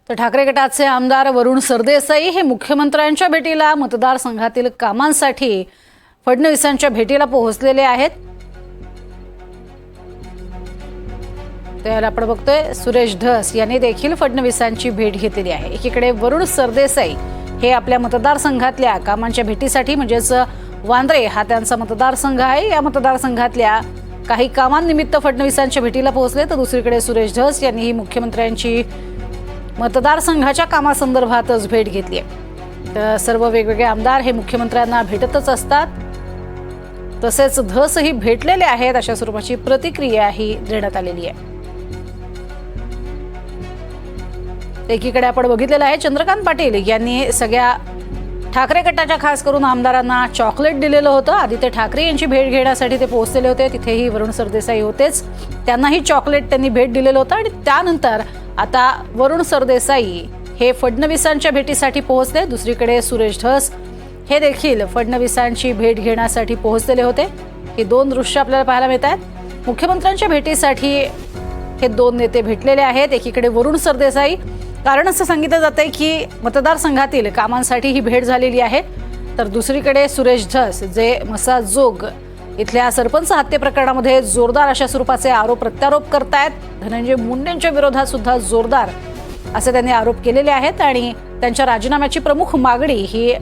तर ठाकरे गटाचे आमदार वरुण सरदेसाई हे मुख्यमंत्र्यांच्या भेटीला मतदारसंघातील कामांसाठी फडणवीसांच्या भेटीला पोहोचलेले आहेत। तर आपण बघतोय सुरेश धस यांनी देखील फडणवीसांची भेट घेतलेली आहे। एकीकडे वरुण सरदेसाई हे आपल्या मतदारसंघातल्या कामांच्या भेटीसाठी म्हणजेच वांद्रे हा त्यांचा मतदारसंघ आहे, या मतदारसंघातल्या काही कामांनिमित्त फडणवीसांच्या भेटीला पोहोचले। तर दुसरीकडे सुरेश धस यांनीही मुख्यमंत्र्यांची मतदारसंघाच्या कामासंदर्भातच भेट घेतली आहे। तर सर्व वेगवेगळे आमदार हे मुख्यमंत्र्यांना भेटतच असतात, तसेच धसही भेटलेले आहेत अशा स्वरूपाची प्रतिक्रिया ही देण्यात आलेली आहे। एकीकडे आपण बघितलेलं आहे चंद्रकांत पाटील यांनी सगळ्या ठाकरे गटाच्या खास करून आमदारांना चॉकलेट दिलेलं होतं। आदित्य ठाकरे यांची भेट घेण्यासाठी ते पोहोचलेले होते, तिथेही वरुण सरदेसाई होतेच, त्यांनाही चॉकलेट त्यांनी भेट दिलेलं होतं। आणि त्यानंतर आता वरुण सरदेसाई हे फडणवीसांच्या भेटीसाठी पोहोचले। दुसरीकडे सुरेश धस हे देखील फडणवीसांची भेट घेण्यासाठी पोहोचलेले होते। हे दोन दृश्य आपल्याला पाहायला मिळत आहेत। मुख्यमंत्र्यांच्या भेटीसाठी हे दोन नेते भेटलेले आहेत। एकीकडे वरुण सरदेसाई, कारण असं सांगितलं जातंय की मतदारसंघातील कामांसाठी ही भेट झालेली आहे, तर दुसरीकडे सुरेश धस जे मसाजोग इथल्या सरपंच हत्ये प्रकरणामध्ये जोरदार अशा स्वरूपाचे आरोप प्रत्यारोप करतायत। धनंजय मुंडेंच्या विरोधात सुद्धा जोरदार असे त्यांनी आरोप केलेले आहेत आणि त्यांच्या राजीनाम्याची प्रमुख मागणी ही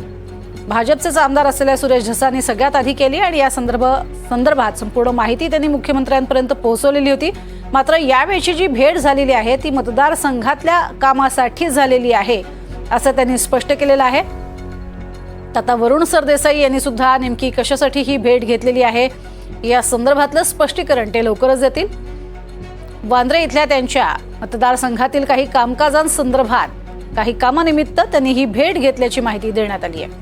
भाजपचेच आमदार असलेल्या सुरेश धसांनी सगळ्यात आधी केली आणि या संदर्भात संपूर्ण माहिती त्यांनी मुख्यमंत्र्यांपर्यंत पोहोचवलेली होती। मात्र यावेळची जी भेट झालेली आहे ती मतदारसंघातल्या कामासाठी झालेली आहे असं त्यांनी स्पष्ट केलेलं आहे। आता वरुण सरदेसाई यांनी सुद्धा नेमकी कशासाठी ही भेट घेतलेली आहे या संदर्भातलं स्पष्टीकरण ते लवकरच देतील। वांद्रे इथल्या त्यांच्या मतदारसंघातील काही कामकाजांसंदर्भात काही कामानिमित्त त्यांनी ही भेट घेतल्याची माहिती देण्यात आली आहे।